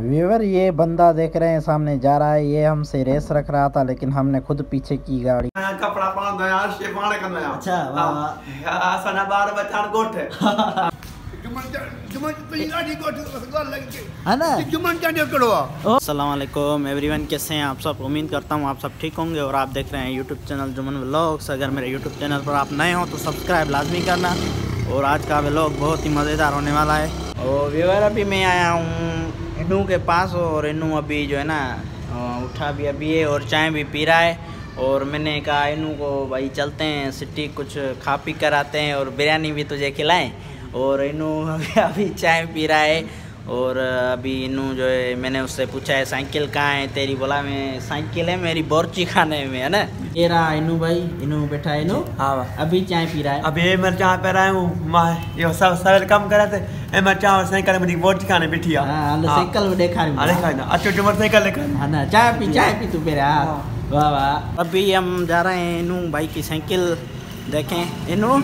Viewer ये बंदा देख रहे हैं सामने जा रहा है, ये हमसे रेस रख रहा था लेकिन हमने खुद पीछे की गाड़ी। कपड़ा पान दो यार, शे पाने करना यार। अच्छा वाह सना बार बचान गोठे है ना। अस्सलाम वालेकुम एवरीवन, कैसे हैं आप सब। उम्मीद करता हूँ आप सब ठीक होंगे और आप देख रहे हैं यूट्यूब चैनल जुमन व्लॉग्स। अगर मेरे यूट्यूब चैनल पर आप नए हो तो सब्सक्राइब लाजमी करना। और आज का व्लॉग बहुत ही मज़ेदार होने वाला है। और व्यूअर अभी मैं आया हूँ इनू के पास और इनू अभी जो है ना उठा भी अभी है और चाय भी पी रहा है। और मैंने कहा इनू को भाई चलते हैं सिटी, कुछ खा पी कर आते हैं और बिरयानी भी तुझे खिलाएं। और इनू अभी चाय पी रहा है। और अभी इनू जो है मैंने उससे पूछा है साइकिल कहाँ है तेरी, बोला मैं साइकिल है मेरी बोर्ची खाने में, है ना। ये रहा इनू भाई, इनू बैठा है इनू। हाँ अभी चाय पी रहा है। अभी मैं चाय पी रहा हूँ, ये सब सवेरे काम कर रहे थे। मैं चाय और साइकिल में बोर्ची खाने बैठी है। हां साइकिल में देखा रही। अरे खाना अच्छा जो मोटरसाइकिल लेकर है ना। चाय पी तू पी रहा। वाह वाह। अभी हम जा रहे हैं इनू भाई की साइकिल देखें इनू।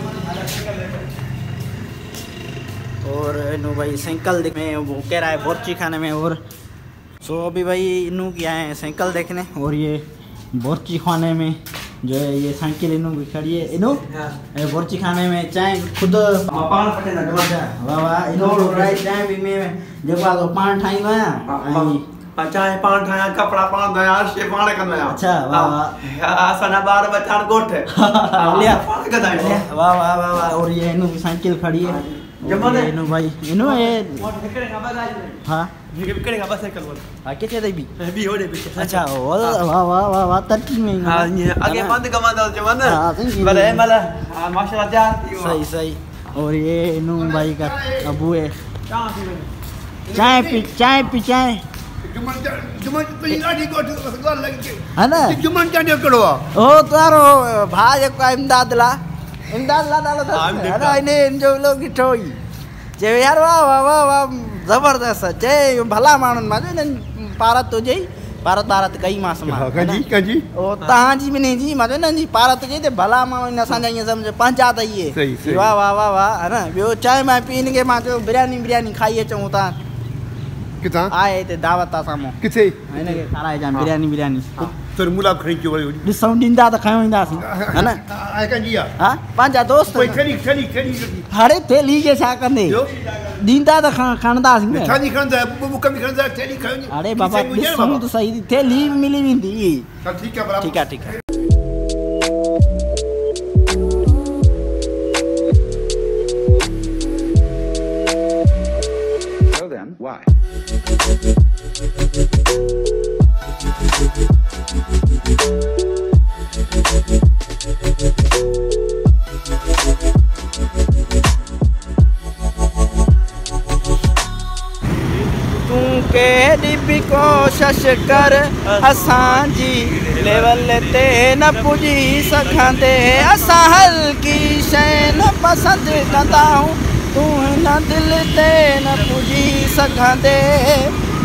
और इनू भाई साइकिल में वो कह रहा है बोर्ची खाने में। और सो अभी भाई इनू की आए हैं साइकिल देखने और ये बोर्ची खाने में जो है ये साइकिल इनू की खड़ी है। इनू बोर्ची खाने में चाय खुद पान पटे ना वाह वाह। इनू चाय भी में जब तो पान ठाईंदो आहियां। चाय पान ठाया, कपड़ा पान दो यार, शे पाने करना यार। अच्छा वाह सना बार बचान गोठे वाह वाह वाह। और ये इनू की साइकिल खड़ी है। इनू भाई इनू ये हां विकेट का बस साइकिल बोल किथे दे भी हो रे पीछे। अच्छा वाह वाह वाह वाह तरकी में। हां ये आगे बंद कमा दो जमान भले मला माशाल्लाह जा सही। और ये इनू भाई का अबू है। चाय पी है ना। जुमन क्या करो ओ तारो भाई को इमदाद ला डालो है ना। इन जो लोग ठोई जे यार वाह वाह वाह वाह जबरदस्त जे भला माण्हुनि मां जो पारत हुजे भारत कई मां समा कंजी ओ तहां जी भी नहीं जी मां जो जी भारत जे ते भला माण्हू असांजा ईअं सम्झ पंहिंजा त इहे वाह वाह वाह वाह है ना। ॿियो चांहि मां पीन के मां चयो बिरयानी खाई अचूं था किथां आए ते दावत आहे साम्हूं किथे हिन खे खाराए जां बिरयानी तर मुलाब खणी क्यों वरी ॾिसूं ॾींदा त खयो ईंदासीं है ना। आए कंजी आ हां पंहिंजा दोस्त कोई खणी हाणे थेली के छा कंदे ॾींदा त खणंदासीं न। छाजी खणंदा बुक में खणंदा थेली खणी। अरे बाबा ॾिसूं त सही थेली मिली वेंदी। ठीक है बराबर ठीक है। So then, why? तू केॾी बि कोशिश कर असांजी लेवल ते न पुॼी सघंदे। असां हल्की शइ न पसंदि कंदा आहियूं, तू हिन दिलि ते न पुॼी सघंदे।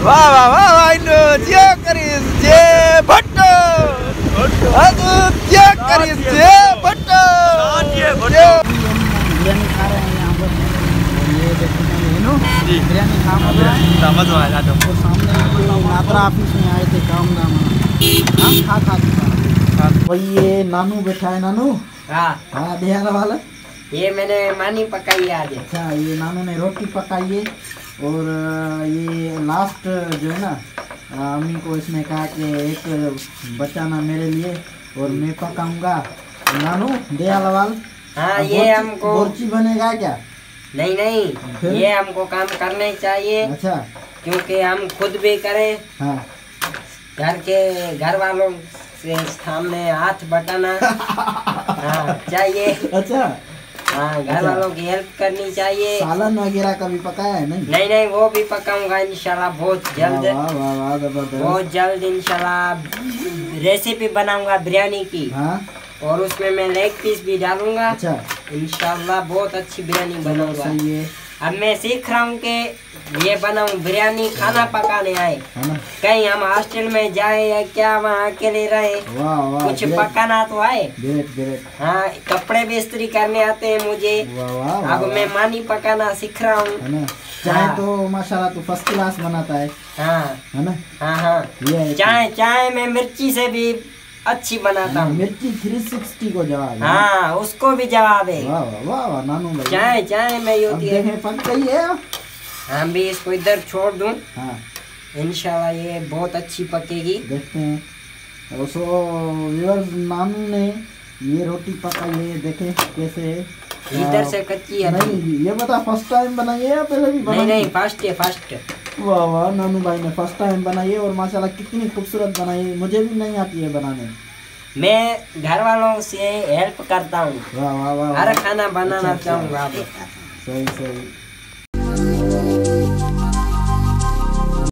वाह वाह वाह वाह। इनो जियो करीस जे भट्टो जियो करीस जे भट्टो बिरयानी खा रहे हैं यहाँ पर। और ये देखिए इनू बिरयानी खा समझ आया तो सामने नादरा ऑफिस में आए थे काम खा भाई। ये नानू बैठा है। नानू हाँ बिहार वाला ये मैंने मानी पकाई आज। अच्छा ये नानू ने रोटी पकाई है। और ये लास्ट जो है ना अम्मी को इसने कहा कि एक बचाना मेरे लिए और मैं पकाऊंगा। नानू दयालवाल हाँ ये हमको बोर्ची बनेगा क्या? नहीं ये हमको काम करना ही चाहिए। अच्छा क्योंकि हम खुद भी करें। हाँ घर वालों से सामने हाथ बटाना हाँ चाहिए। अच्छा हाँ घर वालों की हेल्प करनी चाहिए। सालन वगैरह कभी पकाया है? नहीं वो भी पकाऊंगा इंशाल्लाह बहुत जल्द। बहुत जल्द इंशाल्लाह रेसिपी बनाऊंगा बिरयानी की। हाँ और उसमें मैं लेग पीस भी डालूंगा। अच्छा इंशाल्लाह बहुत अच्छी बिरयानी बनाऊंगा। सही है। अब मैं सीख रहा हूँ कि ये बनाऊं बिरयानी, खाना पकाने आए, है ना। कहीं हम हॉस्टल में जाए या क्या वहाँ अकेले रहे, वाह वाह, कुछ पकाना तो आए। Great great. हाँ, कपड़े भी इस्त्री करने आते हैं मुझे। वाह वाह वाह, अब मैं मानी पकाना सीख रहा हूँ, है ना। चाय हाँ। तो माशाल्लाह तो फर्स्ट क्लास बनाता है हाँ ना। हाँ हाँ। ये चाय में मिर्ची से भी अच्छी बनाता हूँ। मिर्ची 360 को जवाब है। हाँ, उसको भी जवाब है। वाह वाह वाह वाह नानू भाई। चाय में ही अब होती है। देखें पक गई है। हम भी इसको इधर छोड़ दूं, हाँ इंशाल्लाह ये बहुत अच्छी पकेगी। देखते हैं। सो व्यूअर्स, नानू ने ये रोटी पकाई है, देखें कैसे है। इधर से कच्ची है। नहीं, ये बता फर्स्ट टाइम बनाई है या पहले भी बनाई? नहीं, फर्स्ट है, फर्स्ट। वाह वाह, नानू भाई ने फर्स्ट टाइम बनाई है और माशाल्लाह कितनी खूबसूरत बनाई है। मुझे भी नहीं आती है बनाने। मैं घर वालों से हेल्प करता हूँ, वाह वाह वाह, हर खाना बनाना अच्छा, चाहूँगा। सही सही।